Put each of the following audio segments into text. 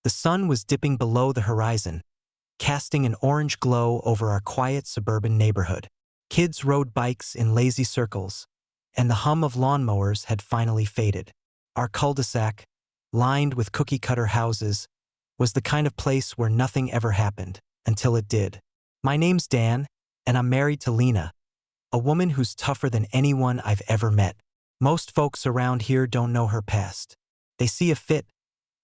The sun was dipping below the horizon, casting an orange glow over our quiet suburban neighborhood. Kids rode bikes in lazy circles, and the hum of lawnmowers had finally faded. Our cul-de-sac, lined with cookie-cutter houses, was the kind of place where nothing ever happened, until it did. My name's Dan, and I'm married to Lena, a woman who's tougher than anyone I've ever met. Most folks around here don't know her past. They see a fit,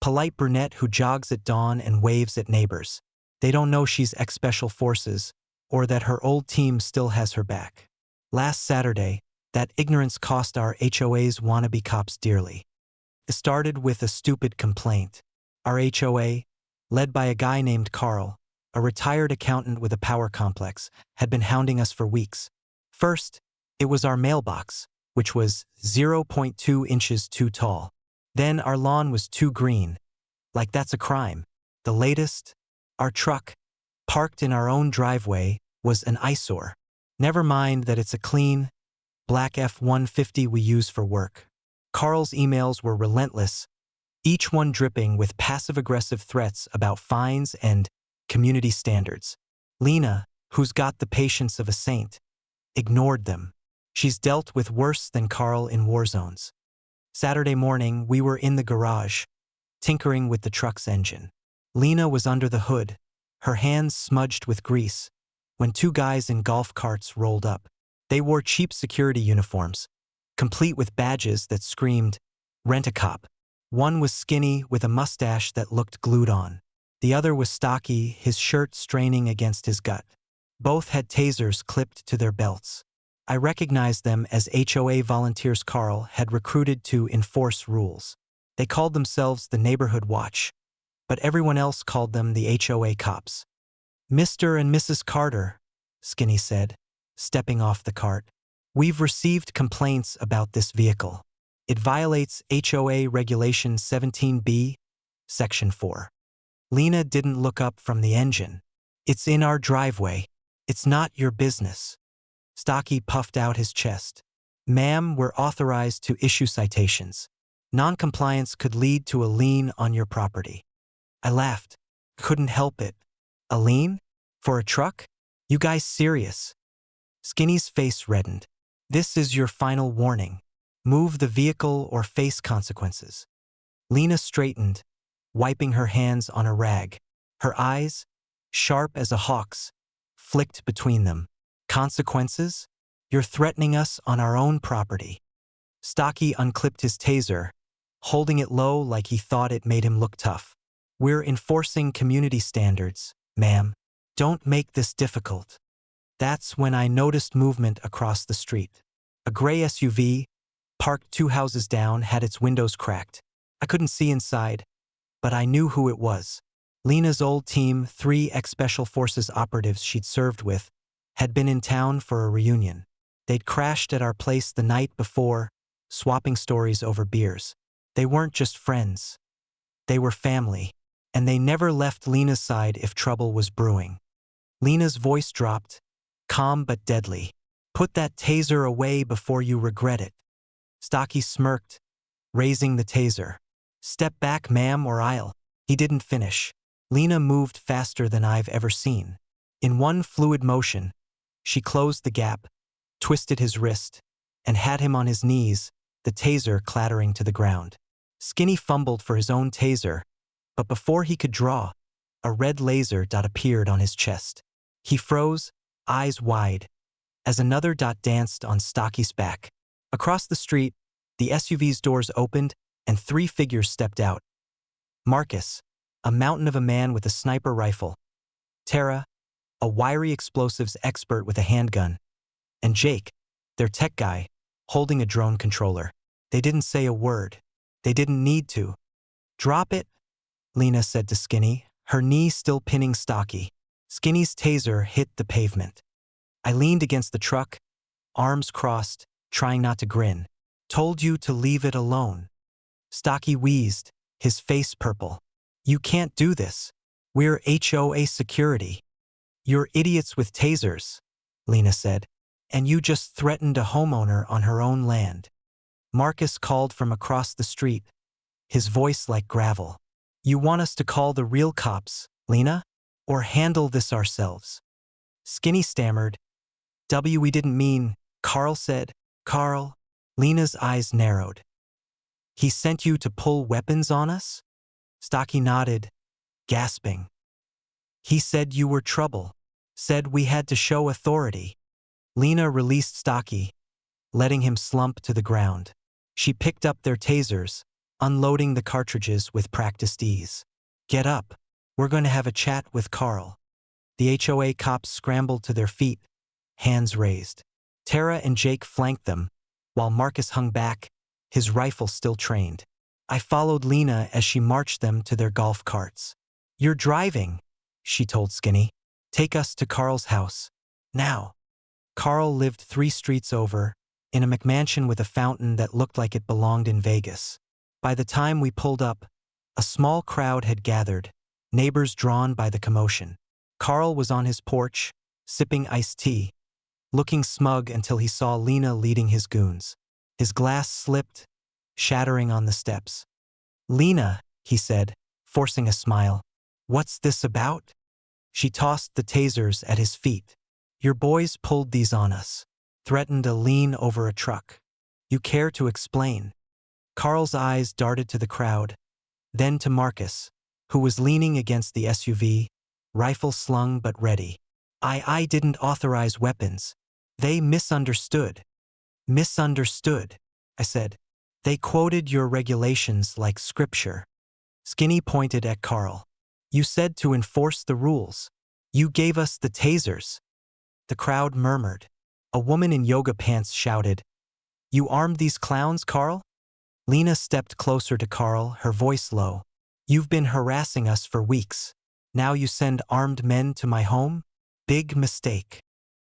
polite brunette who jogs at dawn and waves at neighbors. They don't know she's ex-special forces, or that her old team still has her back. Last Saturday, that ignorance cost our HOA's wannabe cops dearly. It started with a stupid complaint. Our HOA, led by a guy named Carl, a retired accountant with a power complex, had been hounding us for weeks. First, it was our mailbox, which was 0.2 inches too tall. Then our lawn was too green. Like that's a crime. The latest, our truck, parked in our own driveway, was an eyesore. Never mind that it's a clean, black F-150 we use for work. Carl's emails were relentless, each one dripping with passive-aggressive threats about fines and community standards. Lena, who's got the patience of a saint, ignored them. She's dealt with worse than Carl in war zones. Saturday morning, we were in the garage, tinkering with the truck's engine. Lena was under the hood, her hands smudged with grease, when two guys in golf carts rolled up. They wore cheap security uniforms, complete with badges that screamed, "Rent-a-cop." One was skinny with a mustache that looked glued on. The other was stocky, his shirt straining against his gut. Both had tasers clipped to their belts. I recognized them as HOA volunteers Carl had recruited to enforce rules. They called themselves the Neighborhood Watch, but everyone else called them the HOA cops. "Mr. and Mrs. Carter," Skinny said, stepping off the cart, "we've received complaints about this vehicle. It violates HOA Regulation 17B, Section 4. Lena didn't look up from the engine. "It's in our driveway. It's not your business." Stocky puffed out his chest. "Ma'am, we're authorized to issue citations. Noncompliance could lead to a lien on your property." I laughed. Couldn't help it. "A lien? For a truck? You guys serious?" Skinny's face reddened. "This is your final warning. Move the vehicle or face consequences." Lena straightened, wiping her hands on a rag. Her eyes, sharp as a hawk's, flicked between them. "Consequences? You're threatening us on our own property." Stocky unclipped his taser, holding it low like he thought it made him look tough. "We're enforcing community standards, ma'am. Don't make this difficult." That's when I noticed movement across the street. A gray SUV, parked 2 houses down, had its windows cracked. I couldn't see inside, but I knew who it was. Lena's old team, 3 ex-Special Forces operatives she'd served with, had been in town for a reunion. They'd crashed at our place the night before, swapping stories over beers. They weren't just friends. They were family, and they never left Lena's side if trouble was brewing. Lena's voice dropped, calm but deadly. "Put that taser away before you regret it." Stocky smirked, raising the taser. "Step back, ma'am, or I'll..." He didn't finish. Lena moved faster than I've ever seen. In one fluid motion, she closed the gap, twisted his wrist, and had him on his knees, the taser clattering to the ground. Skinny fumbled for his own taser, but before he could draw, a red laser dot appeared on his chest. He froze, eyes wide, as another dot danced on Stocky's back. Across the street, the SUV's doors opened and 3 figures stepped out. Marcus, a mountain of a man with a sniper rifle. Tara, a wiry explosives expert with a handgun. And Jake, their tech guy, holding a drone controller. They didn't say a word. They didn't need to. "Drop it," Lena said to Skinny, her knee still pinning Stocky. Skinny's taser hit the pavement. I leaned against the truck, arms crossed, trying not to grin. "Told you to leave it alone." Stocky wheezed, his face purple. "You can't do this. We're HOA security." "You're idiots with tasers," Lena said, "and you just threatened a homeowner on her own land." Marcus called from across the street, his voice like gravel. You want us to call the real cops, Lena? Or handle this ourselves? Skinny stammered. We didn't mean, Carl said. Carl? Lena's eyes narrowed. He sent you to pull weapons on us? Stocky nodded, gasping. He said you were trouble. Said we had to show authority. Lena released Stocky, letting him slump to the ground. She picked up their tasers, unloading the cartridges with practiced ease. Get up. We're going to have a chat with Carl. The HOA cops scrambled to their feet, hands raised. Tara and Jake flanked them, while Marcus hung back, his rifle still trained. I followed Lena as she marched them to their golf carts. You're driving, she told Skinny. Take us to Carl's house. Now. Carl lived 3 streets over, in a McMansion with a fountain that looked like it belonged in Vegas. By the time we pulled up, a small crowd had gathered, neighbors drawn by the commotion. Carl was on his porch, sipping iced tea, looking smug until he saw Lena leading his goons. His glass slipped, shattering on the steps. Lena, he said, forcing a smile. What's this about? She tossed the tasers at his feet. Your boys pulled these on us. Threatened to lean over a truck. You care to explain? Carl's eyes darted to the crowd, then to Marcus, who was leaning against the SUV, rifle slung but ready. I didn't authorize weapons. They misunderstood. Misunderstood, I said. They quoted your regulations like scripture. Skinny pointed at Carl. You said to enforce the rules. You gave us the tasers. The crowd murmured. A woman in yoga pants shouted, You armed these clowns, Carl? Lena stepped closer to Carl, her voice low. You've been harassing us for weeks. Now you send armed men to my home? Big mistake.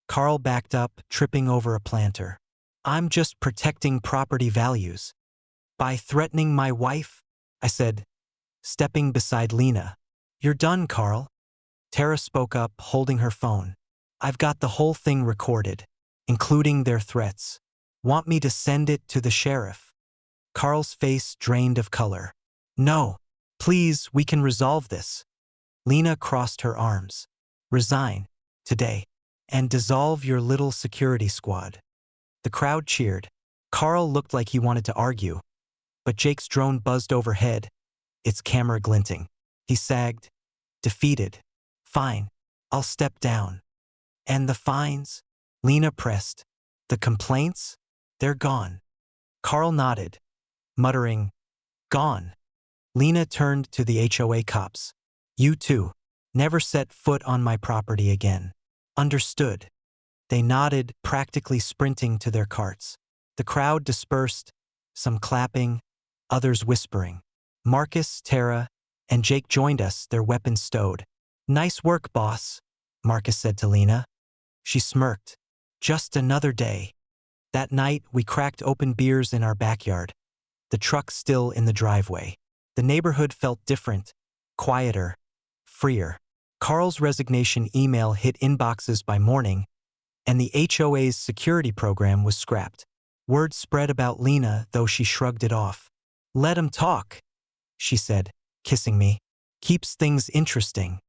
Carl backed up, tripping over a planter. I'm just protecting property values. By threatening my wife? I said, stepping beside Lena. You're done, Carl. Tara spoke up, holding her phone. I've got the whole thing recorded, including their threats. Want me to send it to the sheriff? Carl's face drained of color. No, please, we can resolve this. Lena crossed her arms. Resign, today, and dissolve your little security squad. The crowd cheered. Carl looked like he wanted to argue, but Jake's drone buzzed overhead, its camera glinting. He sagged, defeated. Fine, I'll step down. And the fines? Lena pressed. The complaints? They're gone. Carl nodded, muttering, Gone. Lena turned to the HOA cops. You too. Never set foot on my property again. Understood. They nodded, practically sprinting to their carts. The crowd dispersed, some clapping, others whispering. Marcus, Tara, and Jake joined us, their weapons stowed. Nice work, boss, Marcus said to Lena. She smirked. Just another day. That night, we cracked open beers in our backyard, the truck still in the driveway. The neighborhood felt different, quieter, freer. Carl's resignation email hit inboxes by morning, and the HOA's security program was scrapped. Word spread about Lena, though she shrugged it off. Let 'em talk, she said, kissing me. Keeps things interesting.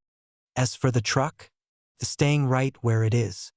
As for the truck, the staying right where it is.